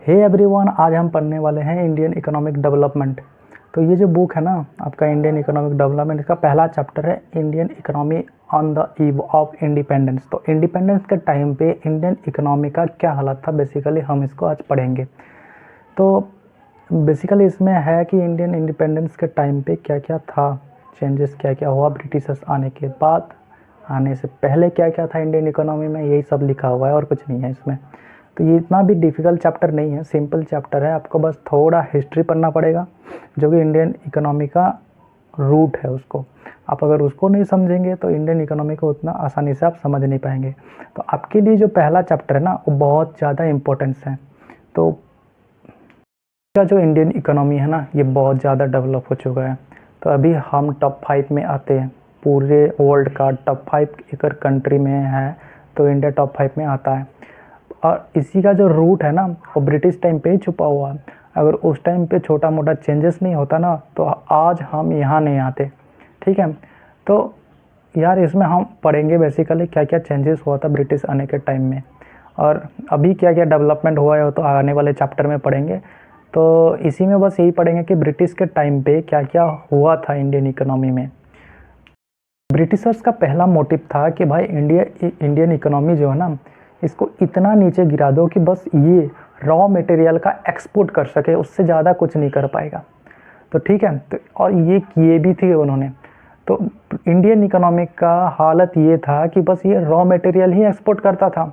Hey everyone, आज हम पढ़ने वाले हैं इंडियन इकोनॉमिक डेवलपमेंट। तो ये जो बुक है ना आपका इंडियन इकोनॉमिक डेवलपमेंट, इसका पहला चैप्टर है Indian economy on the eve of independence. तो इंडिपेंडेंस के टाइम पे इंडियन इकोनॉमी का क्या हालत था, बेसिकली हम इसको आज पढ़ेंगे। तो बेसिकली इसमें है कि इंडियन इंडिपेंडेंस के टाइम पे क्या क्या था, चेंजेस क्या क्या हुआ ब्रिटिशर्स आने के बाद, आने से पहले क्या क्या था इंडियन इकोनॉमी में, यही सब लिखा हुआ है और कुछ नहीं है इसमें। तो ये इतना भी डिफ़िकल्ट चैप्टर नहीं है, सिंपल चैप्टर है। आपको बस थोड़ा हिस्ट्री पढ़ना पड़ेगा, जो कि इंडियन इकोनॉमी का रूट है उसको। आप अगर उसको नहीं समझेंगे तो इंडियन इकोनॉमी को उतना आसानी से आप समझ नहीं पाएंगे। तो आपके लिए जो पहला चैप्टर है ना, वो बहुत ज़्यादा इम्पोर्टेंस है। तो का जो इंडियन इकोनॉमी है ना, ये बहुत ज़्यादा डेवलप हो चुका है। तो अभी हम टॉप 5 में आते हैं, पूरे वर्ल्ड का टॉप 5 अगर कंट्री में है तो इंडिया टॉप 5 में आता है। और इसी का जो रूट है ना, वो ब्रिटिश टाइम पे ही छुपा हुआ है। अगर उस टाइम पे छोटा मोटा चेंजेस नहीं होता ना, तो आज हम यहाँ नहीं आते। ठीक है, तो यार इसमें हम पढ़ेंगे बेसिकली क्या क्या चेंजेस हुआ था ब्रिटिश आने के टाइम में, और अभी क्या क्या डेवलपमेंट हुआ है, तो आने वाले चैप्टर में पढ़ेंगे। तो इसी में बस यही पढ़ेंगे कि ब्रिटिश के टाइम पे क्या क्या हुआ था इंडियन इकोनॉमी में। ब्रिटिशर्स का पहला मोटिव था कि भाई इंडियन इकोनॉमी जो है ना, इसको इतना नीचे गिरा दो कि बस ये रॉ मटेरियल का एक्सपोर्ट कर सके, उससे ज़्यादा कुछ नहीं कर पाएगा। तो ठीक है, तो और ये किए भी थे उन्होंने। तो इंडियन इकोनॉमी का हालत ये था कि बस ये रॉ मटेरियल ही एक्सपोर्ट करता था।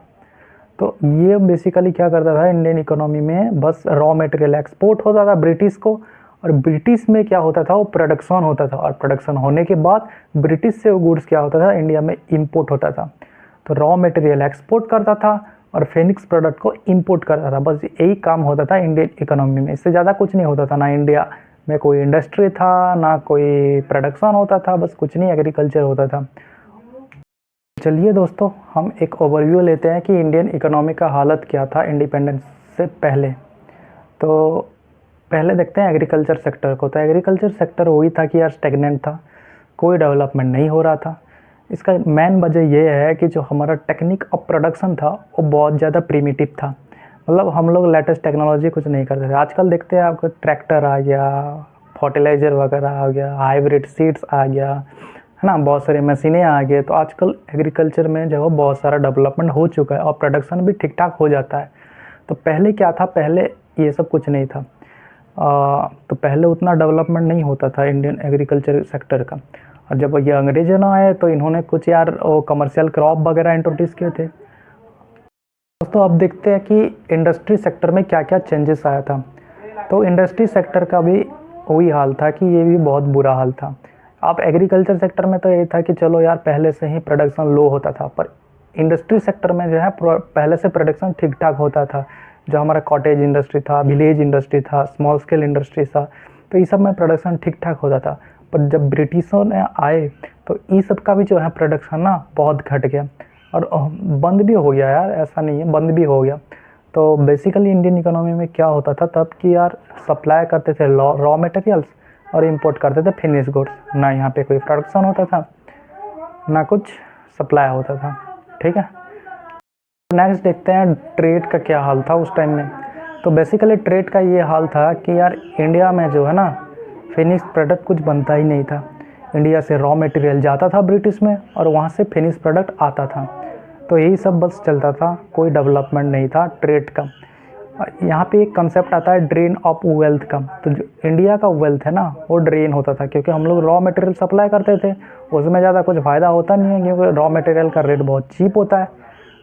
तो ये बेसिकली क्या करता था इंडियन इकोनॉमी में, बस रॉ मटेरियल एक्सपोर्ट होता था ब्रिटिश को, और ब्रिटिश में क्या होता था, वो प्रोडक्शन होता था, और प्रोडक्शन होने के बाद ब्रिटिश से वो गुड्स क्या होता था, इंडिया में इंपोर्ट होता था। तो रॉ मटेरियल एक्सपोर्ट करता था और फिनिक्स प्रोडक्ट को इंपोर्ट करता था। बस यही काम होता था इंडियन इकोनॉमी में, इससे ज़्यादा कुछ नहीं होता था। ना इंडिया में कोई इंडस्ट्री था, ना कोई प्रोडक्शन होता था, बस कुछ नहीं, एग्रीकल्चर होता था। चलिए दोस्तों, हम एक ओवरव्यू लेते हैं कि इंडियन इकोनॉमी का हालत क्या था इंडिपेंडेंस से पहले। तो पहले देखते हैं एग्रीकल्चर सेक्टर को। तो एग्रीकल्चर सेक्टर वही था कि यार स्टेगनेंट था, कोई डेवलपमेंट नहीं हो रहा था। इसका मेन वजह ये है कि जो हमारा टेक्निक ऑफ प्रोडक्शन था वो बहुत ज़्यादा प्रिमिटिव था। मतलब हम लोग लेटेस्ट टेक्नोलॉजी कुछ नहीं करते थे। आजकल देखते हैं आपको ट्रैक्टर आ गया, फर्टिलाइज़र वगैरह आ गया, हाइब्रिड सीड्स आ गया, है ना, बहुत सारी मशीनें आ गई। तो आजकल एग्रीकल्चर में जो है बहुत सारा डेवलपमेंट हो चुका है और प्रोडक्शन भी ठीक ठाक हो जाता है। तो पहले क्या था, पहले ये सब कुछ नहीं था। तो पहले उतना डेवलपमेंट नहीं होता था इंडियन एग्रीकल्चर सेक्टर का। और जब ये अंग्रेजों ने आए तो इन्होंने कुछ यार वो कमर्शियल क्रॉप वगैरह इंट्रोड्यूस किए थे। दोस्तों अब देखते हैं कि इंडस्ट्री सेक्टर में क्या क्या चेंजेस आया था। तो इंडस्ट्री सेक्टर का भी वही हाल था कि ये भी बहुत बुरा हाल था। आप एग्रीकल्चर सेक्टर में तो ये था कि चलो यार पहले से ही प्रोडक्शन लो होता था, पर इंडस्ट्री सेक्टर में जो है पहले से प्रोडक्शन ठीक ठाक होता था। जो हमारा कॉटेज इंडस्ट्री था, विलेज इंडस्ट्री था, स्मॉल स्केल इंडस्ट्री था, तो ये सब में प्रोडक्शन ठीक ठाक होता था। पर जब ब्रिटिशों ने आए तो ये सब का भी जो है प्रोडक्शन ना बहुत घट गया, और बंद भी हो गया यार, ऐसा नहीं है, बंद भी हो गया। तो बेसिकली इंडियन इकोनॉमी में क्या होता था तब कि यार सप्लाई करते थे रॉ मटेरियल्स और इंपोर्ट करते थे फिनिश गुड्स। ना यहाँ पे कोई प्रोडक्शन होता था, ना कुछ सप्लाई होता था। ठीक है, नेक्स्ट देखते हैं ट्रेड का क्या हाल था उस टाइम में। तो बेसिकली ट्रेड का ये हाल था कि यार इंडिया में जो है ना, फिनिश प्रोडक्ट कुछ बनता ही नहीं था। इंडिया से रॉ मटेरियल जाता था ब्रिटिश में और वहाँ से फिनिश प्रोडक्ट आता था। तो यही सब बस चलता था, कोई डेवलपमेंट नहीं था ट्रेड का। यहाँ पे एक कंसेप्ट आता है ड्रेन ऑफ वेल्थ का। तो जो इंडिया का वेल्थ है ना, वो ड्रेन होता था, क्योंकि हम लोग रॉ मटेरियल सप्लाई करते थे, उसमें ज़्यादा कुछ फ़ायदा होता नहीं है, क्योंकि रॉ मटेरियल का रेट बहुत चीप होता है।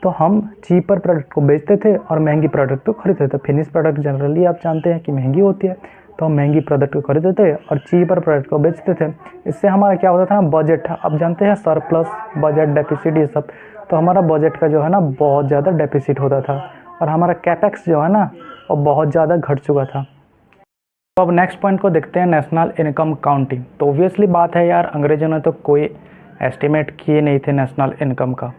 तो हम चीपर प्रोडक्ट को बेचते थे और महंगी प्रोडक्ट को खरीदते थे। फिनिश प्रोडक्ट जनरली आप जानते हैं कि महंगी होती है, तो हम महंगी प्रोडक्ट को खरीदते थे और चीपर प्रोडक्ट को बेचते थे। इससे हमारा क्या होता था ना, बजट, आप जानते हैं सरप्लस, बजट डेफिसिट, ये सब। तो हमारा बजट का जो है ना बहुत ज़्यादा डेफिसिट होता था, और हमारा कैपेक्स जो है ना वो बहुत ज़्यादा घट चुका था। तो अब नेक्स्ट पॉइंट को देखते हैं, नेशनल इनकम काउंटिंग। तो ऑब्वियसली बात है यार, अंग्रेजों ने तो कोई एस्टिमेट किए नहीं थे नेशनल इनकम का।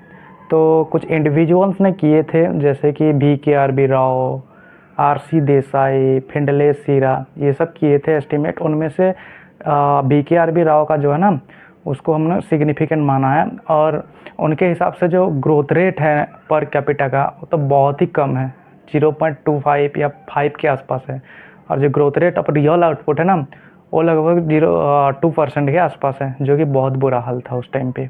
तो कुछ इंडिविजुअल्स ने किए थे, जैसे कि VKRB Rao, RC Desai, Findlay सीरा, ये सब किए थे एस्टिमेट। उनमें से VKRB राव का जो है ना, उसको हमने सिग्निफिकेंट माना है, और उनके हिसाब से जो ग्रोथ रेट है पर कैपिटा का, वो तो बहुत ही कम है, 0.25 या 5 के आसपास है, और जो growth rate of real output है ना, वो लगभग 2% के आसपास है, जो कि बहुत बुरा हाल था उस टाइम पे।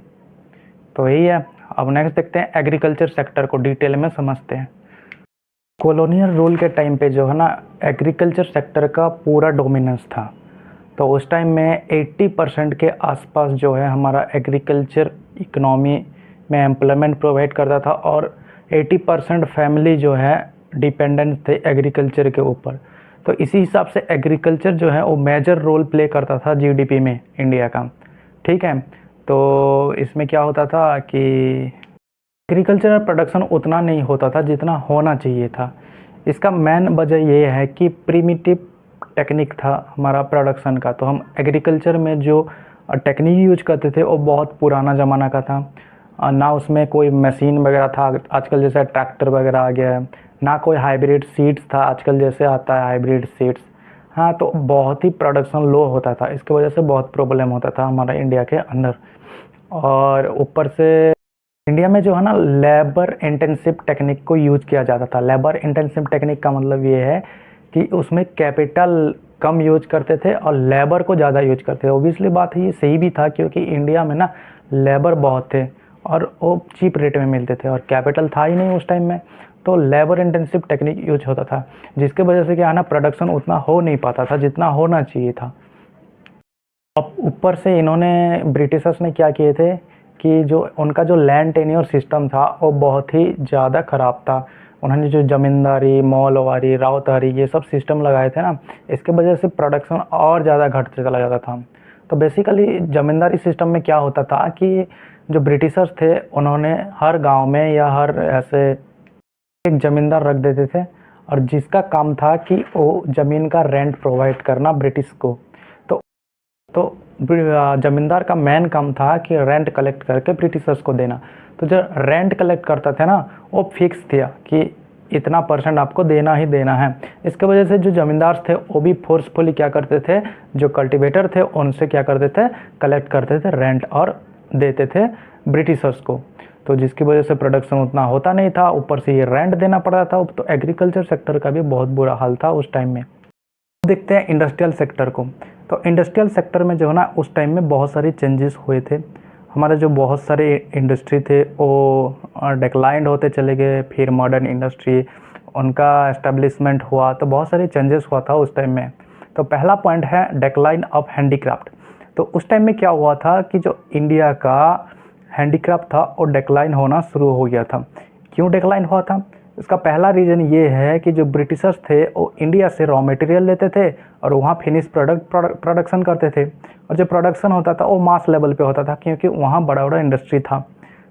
तो यही है। अब नेक्स्ट देखते हैं एग्रीकल्चर सेक्टर को डिटेल में समझते हैं। कॉलोनियल रूल के टाइम पे जो है ना, एग्रीकल्चर सेक्टर का पूरा डोमिनेंस था। तो उस टाइम में 80% के आसपास जो है हमारा एग्रीकल्चर इकोनॉमी में एम्प्लॉयमेंट प्रोवाइड करता था, और 80% फैमिली जो है डिपेंडेंट थे एग्रीकल्चर के ऊपर। तो इसी हिसाब से एग्रीकल्चर जो है वो मेजर रोल प्ले करता था जीडीपी में इंडिया का। ठीक है, तो इसमें क्या होता था कि एग्रीकल्चरल प्रोडक्शन उतना नहीं होता था जितना होना चाहिए था। इसका मेन वजह ये है कि प्रिमिटिव टेक्निक था हमारा प्रोडक्शन का। तो हम एग्रीकल्चर में जो टेक्निक यूज करते थे वो बहुत पुराना ज़माना का था, ना उसमें कोई मशीन वगैरह था आजकल जैसे ट्रैक्टर वगैरह आ गया है, ना कोई हाइब्रिड सीड्स था आजकल जैसे आता है हाइब्रिड सीड्स। हाँ, तो बहुत ही प्रोडक्शन लो होता था, इसकी वजह से बहुत प्रॉब्लम होता था हमारा इंडिया के अंदर। और ऊपर से इंडिया में जो है ना लेबर इंटेंसिव टेक्निक को यूज किया जाता था। लेबर इंटेंसिव टेक्निक का मतलब ये है कि उसमें कैपिटल कम यूज करते थे और लेबर को ज़्यादा यूज करते थे। ओबियसली बात है, ये सही भी था, क्योंकि इंडिया में ना लेबर बहुत थे और वो चीप रेट में मिलते थे और कैपिटल था ही नहीं उस टाइम में, तो लेबर इंटेंसिव टेक्निक यूज होता था, जिसके वजह से क्या है ना प्रोडक्शन उतना हो नहीं पाता था जितना होना चाहिए था। अब ऊपर से इन्होंने ब्रिटिशर्स ने क्या किए थे कि जो उनका जो लैंड टेन्योर सिस्टम था वो बहुत ही ज़्यादा ख़राब था। उन्होंने जो ज़मींदारी, मौलवारी, राउतारी ये सब सिस्टम लगाए थे ना, इसके वजह से प्रोडक्शन और ज़्यादा घटते चला जाता था। तो बेसिकली ज़मींदारी सिस्टम में क्या होता था कि जो ब्रिटिशर्स थे उन्होंने हर गांव में या हर ऐसे एक ज़मींदार रख देते थे, और जिसका काम था कि वो ज़मीन का रेंट प्रोवाइड करना ब्रिटिश को। तो ज़मींदार का मेन काम था कि रेंट कलेक्ट करके ब्रिटिशर्स को देना। तो जो रेंट कलेक्ट करता था ना, वो फिक्स था कि इतना % आपको देना ही देना है। इसके वजह से जो ज़मींदार थे वो भी फोर्सफुली क्या करते थे, जो कल्टीवेटर थे उनसे क्या करते थे, कलेक्ट करते थे रेंट और देते थे ब्रिटिशर्स को। तो जिसकी वजह से प्रोडक्शन उतना होता नहीं था, ऊपर से ये रेंट देना पड़ रहा था। तो एग्रीकल्चर सेक्टर का भी बहुत बुरा हाल था उस टाइम में। देखते हैं इंडस्ट्रियल सेक्टर को। तो इंडस्ट्रियल सेक्टर में जो है ना उस टाइम में बहुत सारे चेंजेस हुए थे। हमारे जो बहुत सारे इंडस्ट्री थे वो डिक्लाइंड होते चले गए, फिर मॉडर्न इंडस्ट्री उनका एस्टेब्लिशमेंट हुआ, तो बहुत सारे चेंजेस हुआ था उस टाइम में। तो पहला पॉइंट है डिक्लाइन ऑफ हैंडीक्राफ्ट। तो उस टाइम में क्या हुआ था कि जो इंडिया का हैंडीक्राफ्ट था वो डिक्लाइन होना शुरू हो गया था। क्यों डिक्लाइन हुआ था? इसका पहला रीज़न ये है कि जो ब्रिटिशर्स थे वो इंडिया से रॉ मटेरियल लेते थे और वहाँ फिनिश प्रोडक्शन करते थे, और जो प्रोडक्शन होता था वो मास लेवल पे होता था, क्योंकि वहाँ बड़ा बड़ा इंडस्ट्री था।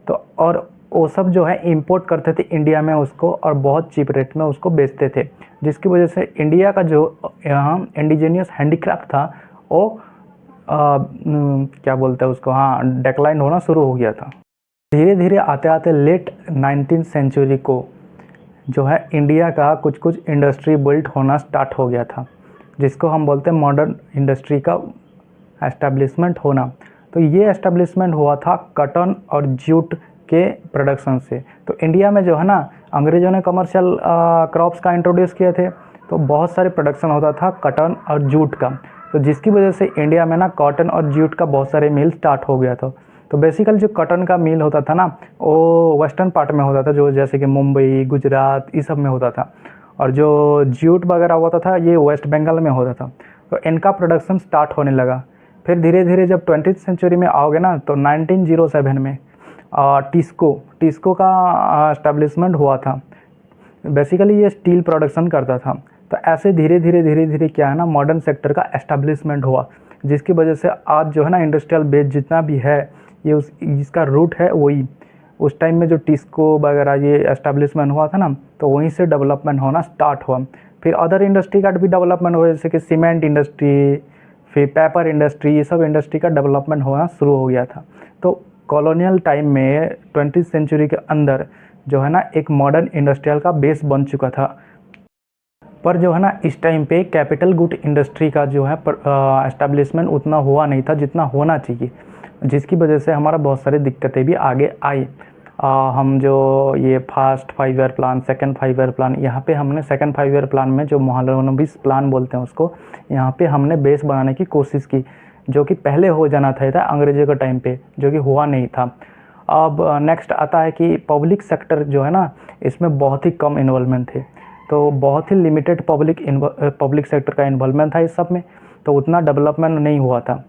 तो और वो सब जो है इंपोर्ट करते थे इंडिया में उसको, और बहुत चीप रेट में उसको बेचते थे, जिसकी वजह से इंडिया का जो यहाँ इंडिजीनियस हैंडीक्राफ्ट था वो क्या बोलते हैं उसको, हाँ, डिक्लाइन होना शुरू हो गया था। धीरे धीरे आते आते लेट 19th सेंचुरी को जो है इंडिया का कुछ कुछ इंडस्ट्री बिल्ट होना स्टार्ट हो गया था, जिसको हम बोलते हैं मॉडर्न इंडस्ट्री का एस्टेब्लिशमेंट होना। तो ये एस्टेब्लिशमेंट हुआ था कॉटन और जूट के प्रोडक्शन से। तो इंडिया में जो है ना अंग्रेज़ों ने कमर्शियल क्रॉप्स का इंट्रोड्यूस किए थे, तो बहुत सारे प्रोडक्शन होता था कॉटन और जूट का, तो जिसकी वजह से इंडिया में ना कॉटन और जूट का बहुत सारे मिल स्टार्ट हो गया था। तो बेसिकली जो कॉटन का मिल होता था ना वो वेस्टर्न पार्ट में होता था, जो जैसे कि मुंबई, गुजरात, ये सब में होता था, और जो जूट वगैरह होता था ये वेस्ट बंगाल में होता था। तो इनका प्रोडक्शन स्टार्ट होने लगा। फिर धीरे धीरे जब 20th सेंचुरी में आओगे ना, तो 1907 में टिस्को का एस्टेब्लिशमेंट हुआ था। बेसिकली ये स्टील प्रोडक्शन करता था। तो ऐसे धीरे धीरे क्या है ना मॉडर्न सेक्टर का एस्टेब्लिशमेंट हुआ, जिसकी वजह से आज जो है ना इंडस्ट्रियल बेस जितना भी है ये इसका रूट है वही। उस टाइम में जो टिस्को वगैरह ये एस्टेब्लिशमेंट हुआ था ना, तो वहीं से डेवलपमेंट होना स्टार्ट हुआ। फिर अदर इंडस्ट्री का भी डेवलपमेंट हुआ, जैसे कि सीमेंट इंडस्ट्री, फिर पेपर इंडस्ट्री, ये सब इंडस्ट्री का डेवलपमेंट होना शुरू हो गया था। तो कॉलोनियल टाइम में 20th सेंचुरी के अंदर जो है ना एक मॉडर्न इंडस्ट्रियल का बेस बन चुका था। पर जो है ना इस टाइम पे कैपिटल गुड इंडस्ट्री का जो है एस्टेब्लिशमेंट उतना हुआ नहीं था जितना होना चाहिए, जिसकी वजह से हमारा बहुत सारी दिक्कतें भी आगे आई। हम जो ये first 5 year plan, second 5 year plan, यहाँ पे हमने सेकंड 5 ईयर प्लान में जो महालनोबिस प्लान बोलते हैं उसको, यहाँ पे हमने बेस बनाने की कोशिश की, जो कि पहले हो जाना था अंग्रेजों के टाइम पे, जो कि हुआ नहीं था। अब नेक्स्ट आता है कि पब्लिक सेक्टर जो है ना, इसमें बहुत ही कम इन्वॉल्वमेंट थे, तो बहुत ही लिमिटेड पब्लिक सेक्टर का इन्वॉल्वमेंट था इस सब में, तो उतना डेवलपमेंट नहीं हुआ था,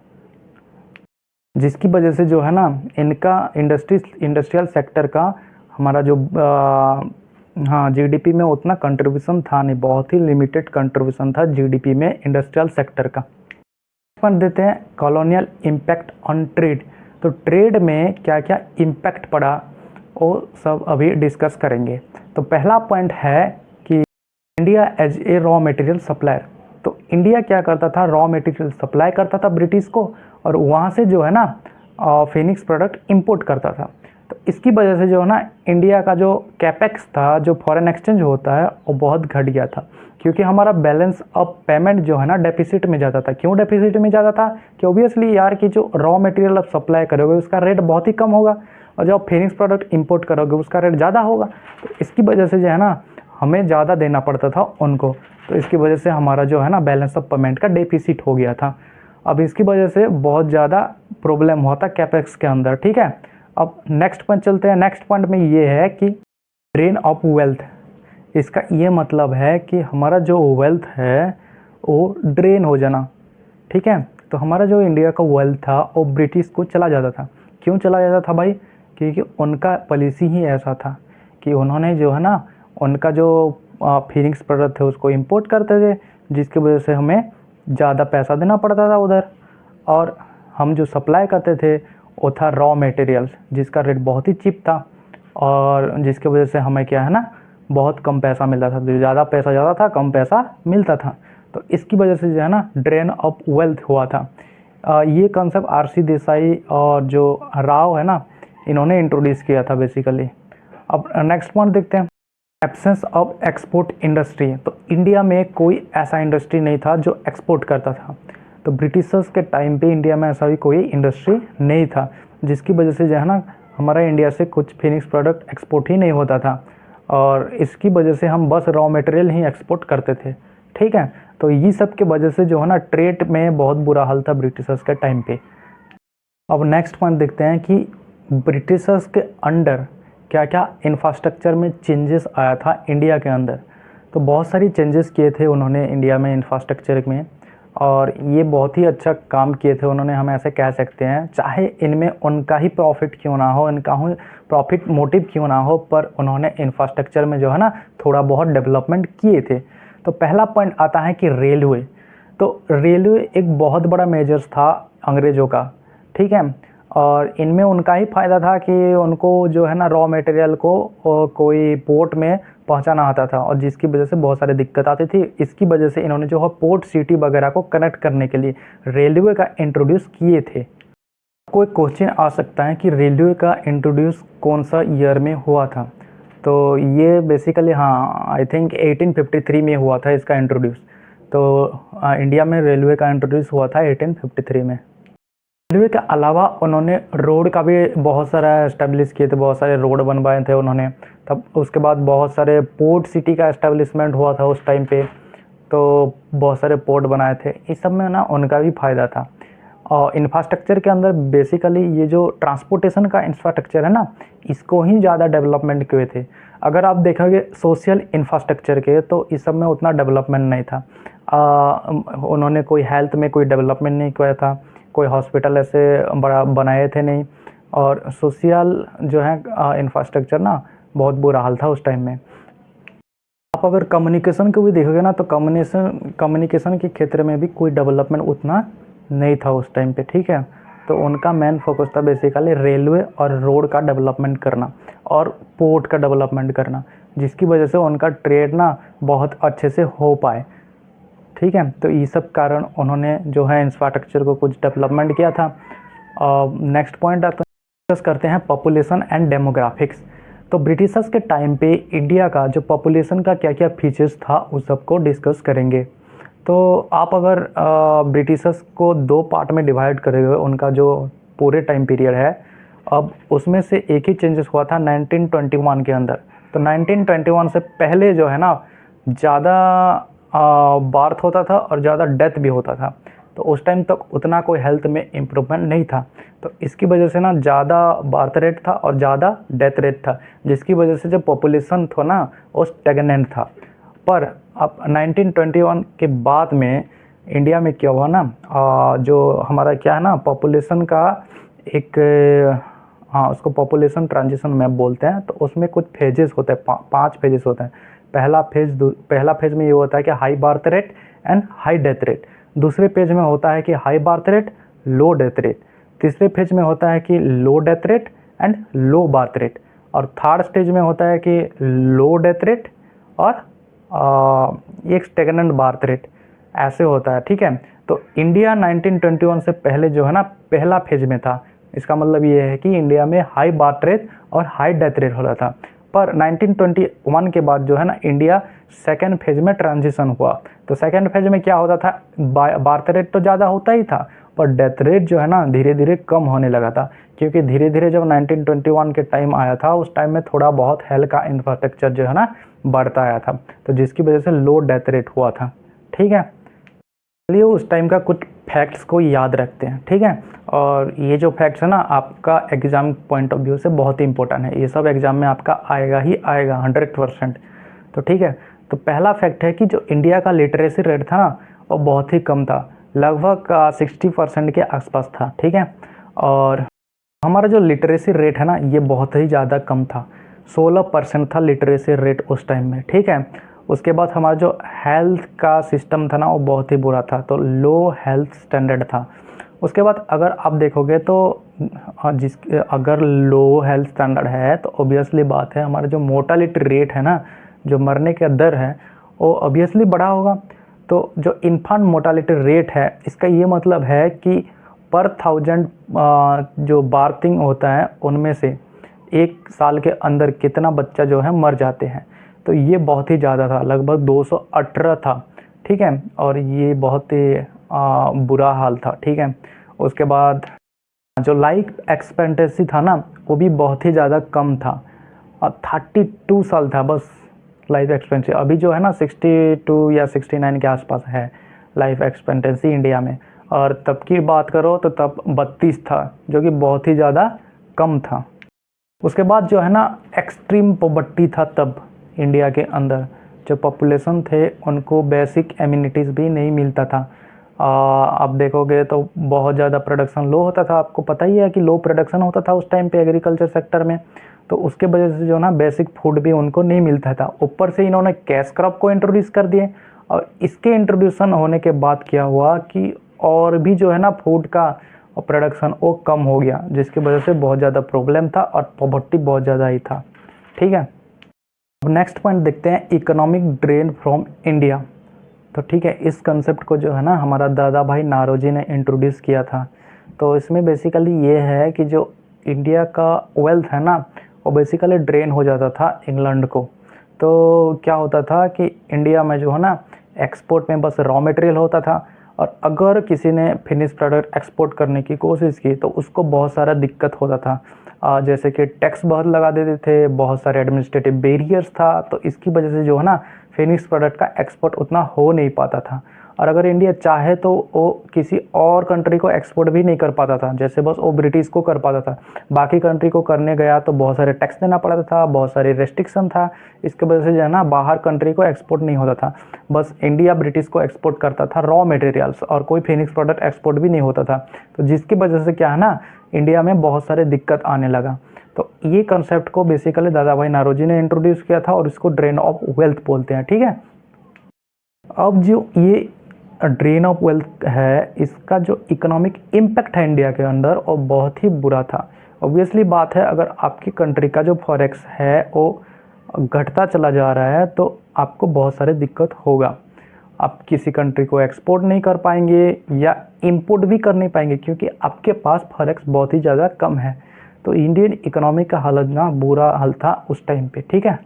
जिसकी वजह से जो है ना इनका इंडस्ट्रियल सेक्टर का हमारा जो हाँ जीडीपी में उतना कंट्रीब्यूशन था नहीं, बहुत ही लिमिटेड कंट्रीब्यूशन था जीडीपी में इंडस्ट्रियल सेक्टर का। पॉइंट देते हैं कॉलोनियल इम्पैक्ट ऑन ट्रेड। तो ट्रेड में क्या क्या इम्पैक्ट पड़ा वो सब अभी डिस्कस करेंगे। तो पहला पॉइंट है कि India as a raw material supplier. तो इंडिया क्या करता था, रॉ मटेरियल सप्लाई करता था ब्रिटिश को, और वहाँ से जो है ना फिनिक्स प्रोडक्ट इंपोर्ट करता था। तो इसकी वजह से जो है ना इंडिया का जो कैपेक्स था, जो फॉरेन एक्सचेंज होता है, वो बहुत घट गया था, क्योंकि हमारा बैलेंस ऑफ पेमेंट जो है ना डेफिसिट में जाता था। क्यों डेफिसिट में जाता था कि ऑब्वियसली यार कि जो रॉ मटेरियल आप सप्लाई करोगे उसका रेट बहुत ही कम होगा, और जो आप फिनिक्स प्रोडक्ट इंपोर्ट करोगे उसका रेट ज़्यादा होगा। तो इसकी वजह से जो है ना हमें ज़्यादा देना पड़ता था उनको, तो इसकी वजह से हमारा जो है ना बैलेंस ऑफ पेमेंट का डेफिसिट हो गया था। अब इसकी वजह से बहुत ज़्यादा प्रॉब्लम हुआ था कैपेक्स के अंदर, ठीक है। अब नेक्स्ट पॉइंट चलते हैं। नेक्स्ट पॉइंट में ये है कि ड्रेन ऑफ वेल्थ। इसका ये मतलब है कि हमारा जो वेल्थ है वो ड्रेन हो जाना, ठीक है। तो हमारा जो इंडिया का वेल्थ था वो ब्रिटिश को चला जाता था। क्यों चला जाता था भाई, क्योंकि उनका पॉलिसी ही ऐसा था कि उन्होंने जो है ना उनका जो फिनिक्स प्रोडक्ट थे उसको इंपोर्ट करते थे, जिसकी वजह से हमें ज़्यादा पैसा देना पड़ता था उधर, और हम जो सप्लाई करते थे वो था रॉ मटेरियल्स, जिसका रेट बहुत ही चीप था, और जिसकी वजह से हमें क्या है ना बहुत कम पैसा मिलता था। ज़्यादा पैसा ज़्यादा था, कम पैसा मिलता था। तो इसकी वजह से जो है ना ड्रेन ऑफ वेल्थ हुआ था। ये कॉन्सेप्ट आरसी देसाई और जो राव है ना, इन्होंने इंट्रोड्यूस किया था बेसिकली। अब नेक्स्ट पॉइंट देखते हैं, एब्सेंस ऑफ एक्सपोर्ट इंडस्ट्री। तो इंडिया में कोई ऐसा इंडस्ट्री नहीं था जो एक्सपोर्ट करता था। तो ब्रिटिशर्स के टाइम पे इंडिया में ऐसा भी कोई इंडस्ट्री नहीं था, जिसकी वजह से जो है ना हमारा इंडिया से कुछ फिनिक्स प्रोडक्ट एक्सपोर्ट ही नहीं होता था, और इसकी वजह से हम बस रॉ मटेरियल ही एक्सपोर्ट करते थे, ठीक है। तो ये सब के वजह से जो है ना ट्रेड में बहुत बुरा हाल था ब्रिटिशर्स के टाइम पे। अब नेक्स्ट पॉइंट देखते हैं कि ब्रिटिशर्स के अंडर क्या क्या इंफ्रास्ट्रक्चर में चेंजेस आया था इंडिया के अंदर। तो बहुत सारी चेंजेस किए थे उन्होंने इंडिया में इंफ्रास्ट्रक्चर में, और ये बहुत ही अच्छा काम किए थे उन्होंने, हम ऐसे कह सकते हैं। चाहे इनमें उनका ही प्रॉफिट क्यों ना हो, इनका ही प्रॉफिट मोटिव क्यों ना हो, पर उन्होंने इंफ्रास्ट्रक्चर में जो है ना थोड़ा बहुत डेवलपमेंट किए थे। तो पहला पॉइंट आता है कि रेलवे। तो रेलवे एक बहुत बड़ा मेजर्स था अंग्रेज़ों का, ठीक है, और इनमें उनका ही फ़ायदा था कि उनको जो है ना रॉ मटेरियल को कोई पोर्ट में पहुंचाना आता था, और जिसकी वजह से बहुत सारी दिक्कत आती थी। इसकी वजह से इन्होंने जो है पोर्ट सिटी वगैरह को कनेक्ट करने के लिए रेलवे का इंट्रोड्यूस किए थे। कोई क्वेश्चन आ सकता है कि रेलवे का इंट्रोड्यूस कौन सा ईयर में हुआ था। तो ये बेसिकली हाँ आई थिंक 1853 में हुआ था इसका इंट्रोड्यूस। तो इंडिया में रेलवे का इंट्रोड्यूस हुआ था 1853 में। रेलवे के अलावा उन्होंने रोड का भी बहुत सारा इस्टेब्लिश किए थे, बहुत सारे रोड बनवाए थे उन्होंने। तब उसके बाद बहुत सारे पोर्ट सिटी का इस्टेब्लिशमेंट हुआ था उस टाइम पे, तो बहुत सारे पोर्ट बनाए थे। इस सब में ना उनका भी फ़ायदा था। और इंफ्रास्ट्रक्चर के अंदर बेसिकली ये जो ट्रांसपोर्टेशन का इंफ्रास्ट्रक्चर है ना, इसको ही ज़्यादा डेवलपमेंट किए थे। अगर आप देखोगे सोशल इंफ्रास्ट्रक्चर के, तो इस सब में उतना डेवलपमेंट नहीं था। उन्होंने कोई हेल्थ में कोई डेवलपमेंट नहीं किया था, कोई हॉस्पिटल ऐसे बड़ा बनाए थे नहीं, और सोशल जो है इंफ्रास्ट्रक्चर ना बहुत बुरा हाल था उस टाइम में। आप अगर कम्युनिकेशन को भी देखोगे ना, तो कम्युनिकेशन के क्षेत्र में भी कोई डेवलपमेंट उतना नहीं था उस टाइम पे, ठीक है। तो उनका मेन फोकस था बेसिकली रेलवे और रोड का डेवलपमेंट करना और पोर्ट का डेवलपमेंट करना, जिसकी वजह से उनका ट्रेड ना बहुत अच्छे से हो पाए, ठीक है। तो ये सब कारण उन्होंने जो है इंफ्रास्ट्रक्चर को कुछ डेवलपमेंट किया था। नेक्स्ट पॉइंट आता डिस्कस करते हैं पॉपुलेशन एंड डेमोग्राफिक्स। तो ब्रिटिशर्स के टाइम पे इंडिया का जो पॉपुलेशन का क्या क्या फीचर्स था उस सबको डिस्कस करेंगे। तो आप अगर ब्रिटिशर्स को दो पार्ट में डिवाइड करेंगे, उनका जो पूरे टाइम पीरियड है, अब उसमें से एक ही चेंजेस हुआ था 1921 के अंदर। तो 1921 से पहले जो है ना ज़्यादा बार्थ होता था और ज़्यादा डेथ भी होता था। तो उस टाइम तक उतना कोई हेल्थ में इम्प्रूवमेंट नहीं था, तो इसकी वजह से ना ज़्यादा बार्थ रेट था और ज़्यादा डेथ रेट था, जिसकी वजह से जो पॉपुलेशन था ना वो स्टेगनेंट था। पर अब 1921 के बाद में इंडिया में क्या हुआ ना, जो हमारा क्या है ना पॉपुलेशन का एक हाँ उसको पॉपुलेशन ट्रांजिशन मैप बोलते हैं। तो उसमें कुछ फेजेस होते हैं, 5 फेजेस होते हैं। पहला फेज में ये होता है कि high birth rate and high death rate. दूसरे पेज में होता है कि हाई बर्थ रेट, लो डेथ रेट। तीसरे फेज में होता है कि लो death rate and low birth rate. और थर्ड स्टेज में होता है कि लो डेथ रेट और एक स्टेगनेंट बर्थ रेट, ऐसे होता है। ठीक है, तो इंडिया 1921 से पहले जो है ना पहला फेज में था। इसका मतलब ये है कि इंडिया में हाई बर्थ रेट और हाई डेथ रेट होता था। पर 1921 के बाद जो है ना इंडिया सेकेंड फेज में ट्रांजिशन हुआ। तो सेकेंड फेज में क्या होता था, बर्थ रेट तो ज़्यादा होता ही था पर डेथ रेट जो है ना धीरे धीरे कम होने लगा था, क्योंकि धीरे धीरे जब 1921 के टाइम आया था उस टाइम में थोड़ा बहुत हेल्थ का इंफ्रास्ट्रक्चर जो है ना बढ़ता आया था, तो जिसकी वजह से लो डेथ रेट हुआ था। ठीक है, चलिए उस टाइम का कुछ फैक्ट्स को याद रखते हैं। ठीक है, और ये जो फैक्ट्स है ना आपका एग्ज़ाम पॉइंट ऑफ व्यू से बहुत ही इंपॉर्टेंट है, ये सब एग्ज़ाम में आपका आएगा ही आएगा 100%। तो ठीक है, तो पहला फैक्ट है कि जो इंडिया का लिटरेसी रेट था ना वो बहुत ही कम था, लगभग 60% के आसपास था। ठीक है, और हमारा जो लिटरेसी रेट है ना ये बहुत ही ज़्यादा कम था, 16% था लिटरेसी रेट उस टाइम में। ठीक है, उसके बाद हमारा जो हेल्थ का सिस्टम था ना वो बहुत ही बुरा था, तो लो हेल्थ स्टैंडर्ड था। उसके बाद अगर आप देखोगे तो अगर लो हेल्थ स्टैंडर्ड है तो ऑब्वियसली बात है हमारा जो मोर्टालिटी रेट है ना, जो मरने का दर है वो ऑब्वियसली बढ़ा होगा। तो जो इन्फेंट मोर्टालिटी रेट है इसका ये मतलब है कि पर 1000 जो बार्थिंग होता है उनमें से 1 साल के अंदर कितना बच्चा जो है मर जाते हैं। तो ये बहुत ही ज़्यादा था, लगभग 218 था। ठीक है, और ये बहुत ही बुरा हाल था। ठीक है, उसके बाद जो लाइफ एक्सपेक्टेंसी था ना वो भी बहुत ही ज़्यादा कम था, और 32 साल था बस लाइफ एक्सपेक्टेंसी। अभी जो है ना 62 या 69 के आसपास है लाइफ एक्सपेक्टेंसी इंडिया में, और तब की बात करो तो तब 32 था, जो कि बहुत ही ज़्यादा कम था। उसके बाद जो है ना एक्सट्रीम पॉवर्टी था तब इंडिया के अंदर, जो पॉपुलेशन थे उनको बेसिक एमिनिटीज़ भी नहीं मिलता था। आप देखोगे तो बहुत ज़्यादा प्रोडक्शन लो होता था, आपको पता ही है कि लो प्रोडक्शन होता था उस टाइम पे एग्रीकल्चर सेक्टर में, तो उसके वजह से जो ना बेसिक फूड भी उनको नहीं मिलता था। ऊपर से इन्होंने कैश क्रॉप को इंट्रोड्यूस कर दिए, और इसके इंट्रोड्यूसन होने के बाद क्या हुआ कि और भी जो है ना फूड का प्रोडक्शन वो कम हो गया, जिसकी वजह से बहुत ज़्यादा प्रॉब्लम था और पॉवर्टी बहुत ज़्यादा ही था। ठीक है, अब नेक्स्ट पॉइंट देखते हैं, इकोनॉमिक ड्रेन फ्रॉम इंडिया। तो ठीक है, इस कंसेप्ट को जो है ना हमारा दादा भाई नारोजी ने इंट्रोड्यूस किया था। तो इसमें बेसिकली ये है कि जो इंडिया का वेल्थ है ना वो बेसिकली ड्रेन हो जाता था इंग्लैंड को। तो क्या होता था कि इंडिया में जो है ना एक्सपोर्ट में बस रॉ मटेरियल होता था, और अगर किसी ने फिनिश प्रोडक्ट एक्सपोर्ट करने की कोशिश की तो उसको बहुत सारा दिक्कत होता था, जैसे कि टैक्स बहुत लगा देते थे, बहुत सारे एडमिनिस्ट्रेटिव बैरियर्स था। तो इसकी वजह से जो है ना फिनिश प्रोडक्ट का एक्सपोर्ट उतना हो नहीं पाता था, और अगर इंडिया चाहे तो वो किसी और कंट्री को एक्सपोर्ट भी नहीं कर पाता था, जैसे बस वो ब्रिटिश को कर पाता था। बाकी कंट्री को करने गया तो बहुत सारे टैक्स देना पड़ता था, बहुत सारे रेस्ट्रिक्शन था, इसकी वजह से जो है ना बाहर कंट्री को एक्सपोर्ट नहीं होता था। बस इंडिया ब्रिटिश को एक्सपोर्ट करता था रॉ मटेरियल्स, और कोई फिनिश प्रोडक्ट एक्सपोर्ट भी नहीं होता था। तो जिसकी वजह से क्या है ना इंडिया में बहुत सारे दिक्कत आने लगा। तो ये कंसेप्ट को बेसिकली दादा भाई नारोजी ने इंट्रोड्यूस किया था, और इसको ड्रेन ऑफ वेल्थ बोलते हैं। ठीक है, अब जो ये ड्रेन ऑफ वेल्थ है इसका जो इकोनॉमिक इम्पैक्ट है इंडिया के अंदर वो बहुत ही बुरा था। ऑब्वियसली बात है, अगर आपकी कंट्री का जो फॉरेक्स है वो घटता चला जा रहा है तो आपको बहुत सारे दिक्कत होगा। आप किसी कंट्री को एक्सपोर्ट नहीं कर पाएंगे या इंपोर्ट भी कर नहीं पाएंगे, क्योंकि आपके पास फॉरेक्स बहुत ही ज़्यादा कम है। तो इंडियन इकोनॉमी का हालत ना बुरा हाल था उस टाइम पे। ठीक है,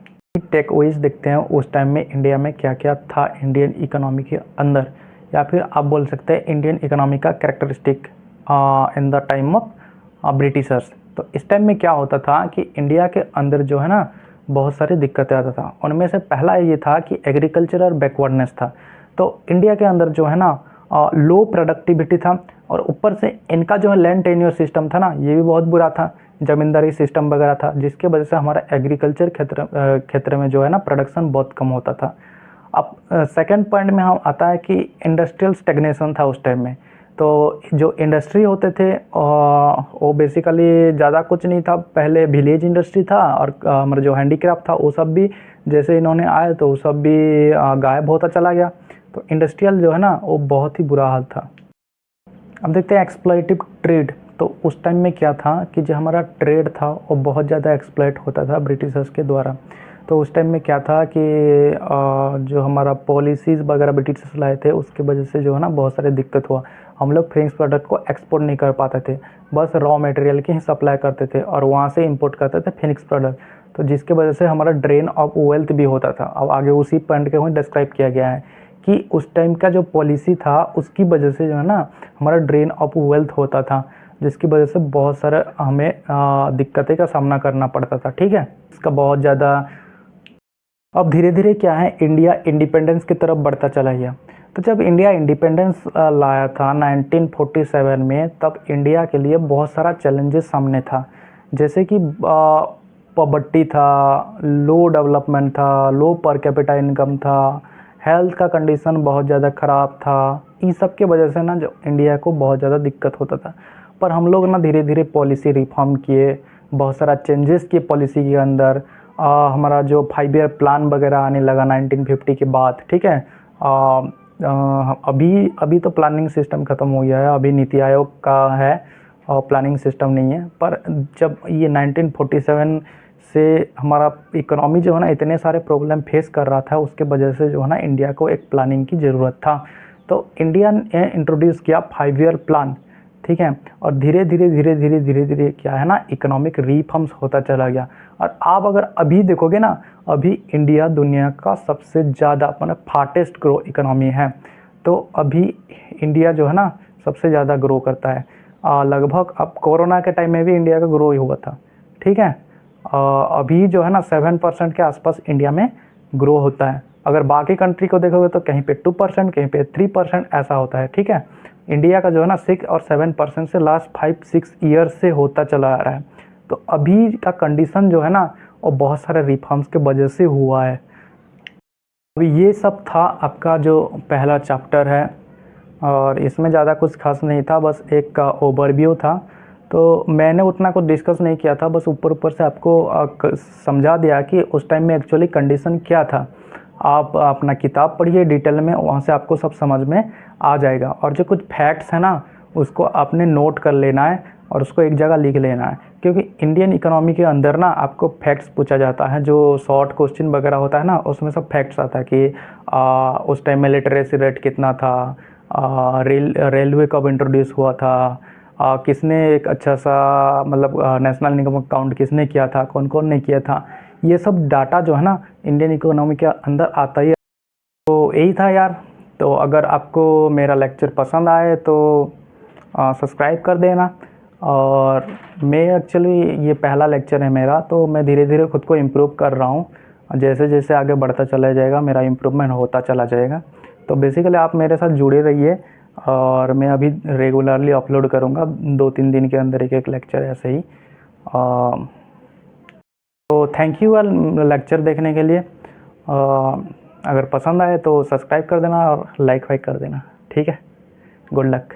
टेकअवेज देखते हैं उस टाइम में इंडिया में क्या क्या था इंडियन इकोनॉमी के अंदर, या फिर आप बोल सकते हैं इंडियन इकोनॉमी का characteristic in the time of Britishers. तो इस टाइम में क्या होता था कि इंडिया के अंदर जो है ना बहुत सारी दिक्कतें आता था। उनमें से पहला ये था कि एग्रीकल्चर और बैकवर्डनेस था। तो इंडिया के अंदर जो है ना लो प्रोडक्टिविटी था, और ऊपर से इनका जो है लैंड टेन्योर सिस्टम था ना, ये भी बहुत बुरा था, ज़मींदारी सिस्टम वगैरह था, जिसके वजह से हमारा एग्रीकल्चर क्षेत्र में जो है ना प्रोडक्शन बहुत कम होता था। अब सेकंड पॉइंट में हम आता है कि इंडस्ट्रियल स्टेग्नेशन था उस टाइम में। तो जो इंडस्ट्री होते थे वो बेसिकली ज़्यादा कुछ नहीं था, पहले विलेज इंडस्ट्री था, और हमारा जो हैंडीक्राफ्ट था वो सब भी जैसे इन्होंने आए तो वो सब भी गायब होता चला गया। तो इंडस्ट्रियल जो है ना वो बहुत ही बुरा हाल था। अब देखते हैं एक्सप्लॉइटिव ट्रेड। तो उस टाइम में क्या था कि जो हमारा ट्रेड था वो बहुत ज़्यादा एक्सप्लॉइट होता था ब्रिटिशर्स के द्वारा। तो उस टाइम में क्या था कि जो हमारा पॉलिसीज़ वगैरह ब्रिटिशर्स लाए थे उसकी वजह से जो है ना बहुत सारे दिक्कत हुआ। हम लोग फिनिश प्रोडक्ट को एक्सपोर्ट नहीं कर पाते थे, बस रॉ मटेरियल की ही सप्लाई करते थे और वहाँ से इंपोर्ट करते थे फिनिश प्रोडक्ट। तो जिसकी वजह से हमारा ड्रेन ऑफ वेल्थ भी होता था। अब आगे उसी पॉइंट के वहीं डिस्क्राइब किया गया है कि उस टाइम का जो पॉलिसी था उसकी वजह से जो है ना हमारा ड्रेन ऑफ वेल्थ होता था, जिसकी वजह से बहुत सारे हमें दिक्कतें का सामना करना पड़ता था। ठीक है, इसका बहुत ज़्यादा। अब धीरे धीरे क्या है, इंडिया इंडिपेंडेंस की तरफ बढ़ता चला गया। तो जब इंडिया इंडिपेंडेंस लाया था 1947 में, तब इंडिया के लिए बहुत सारा चैलेंजेस सामने था, जैसे कि पॉवर्टी था, लो डेवलपमेंट था, लो पर कैपिटा इनकम था, हेल्थ का कंडीशन बहुत ज़्यादा ख़राब था। इन सब की वजह से ना जो इंडिया को बहुत ज़्यादा दिक्कत होता था। पर हम लोग ना धीरे धीरे पॉलिसी रिफॉर्म किए, बहुत सारा चेंजेस किए पॉलिसी के अंदर। हमारा जो 5 ईयर प्लान वगैरह आने लगा 1950 के बाद। ठीक है, अभी तो प्लानिंग सिस्टम ख़त्म हो गया है, अभी नीति आयोग का है और प्लानिंग सिस्टम नहीं है। पर जब ये 1947 से हमारा इकोनॉमी जो है ना इतने सारे प्रॉब्लम फेस कर रहा था, उसके वजह से जो है ना इंडिया को एक प्लानिंग की ज़रूरत था। तो इंडिया ने इंट्रोड्यूस किया 5 ईयर प्लान। ठीक है, और धीरे धीरे क्या है ना इकोनॉमिक रिफॉर्म्स होता चला गया। और आप अगर अभी देखोगे ना, अभी इंडिया दुनिया का सबसे ज़्यादा मतलब फास्टेस्ट ग्रो इकोनॉमी है। तो अभी इंडिया जो है ना सबसे ज़्यादा ग्रो करता है। लगभग अब कोरोना के टाइम में भी इंडिया का ग्रो ही हुआ था। ठीक है, अभी जो है ना 7% के आसपास इंडिया में ग्रो होता है। अगर बाकी कंट्री को देखोगे तो कहीं पे 2%, कहीं पे 3% ऐसा होता है। ठीक है, इंडिया का जो है ना 6 और 7% से लास्ट 5-6 ईयर्स से होता चला आ रहा है। तो अभी का कंडीशन जो है ना वो बहुत सारे रिफॉर्म्स के वजह से हुआ है। अभी ये सब था आपका जो पहला चैप्टर है, और इसमें ज़्यादा कुछ खास नहीं था, बस एक का ओवरव्यू था। तो मैंने उतना कुछ डिस्कस नहीं किया था, बस ऊपर ऊपर से आपको समझा दिया कि उस टाइम में एक्चुअली कंडीशन क्या था। आप अपना किताब पढ़िए डिटेल में, वहाँ से आपको सब समझ में आ जाएगा। और जो कुछ फैक्ट्स है ना उसको आपने नोट कर लेना है और उसको एक जगह लिख लेना है, क्योंकि इंडियन इकोनॉमी के अंदर ना आपको फैक्ट्स पूछा जाता है। जो शॉर्ट क्वेश्चन वगैरह होता है ना उसमें सब फैक्ट्स आता है कि उस टाइम में लिटरेसी रेट कितना था, रेलवे कब इंट्रोड्यूस हुआ था, किसने एक अच्छा सा मतलब नेशनल इनकम अकाउंट किसने किया था, कौन कौन ने किया था। ये सब डाटा जो है ना इंडियन इकोनॉमी के अंदर आता ही है। तो यही था यार। तो अगर आपको मेरा लेक्चर पसंद आए तो सब्सक्राइब कर देना। और मैं एक्चुअली ये पहला लेक्चर है मेरा, तो मैं धीरे धीरे खुद को इम्प्रूव कर रहा हूँ। जैसे जैसे आगे बढ़ता चला जाएगा मेरा इम्प्रूवमेंट होता चला जाएगा। तो बेसिकली आप मेरे साथ जुड़े रहिए, और मैं अभी रेगुलरली अपलोड करूँगा 2-3 दिन के अंदर एक लेक्चर ऐसे ही। तो थैंक यू लेक्चर देखने के लिए। अगर पसंद आए तो सब्सक्राइब कर देना और लाइक वाइक कर देना। ठीक है, गुड लक।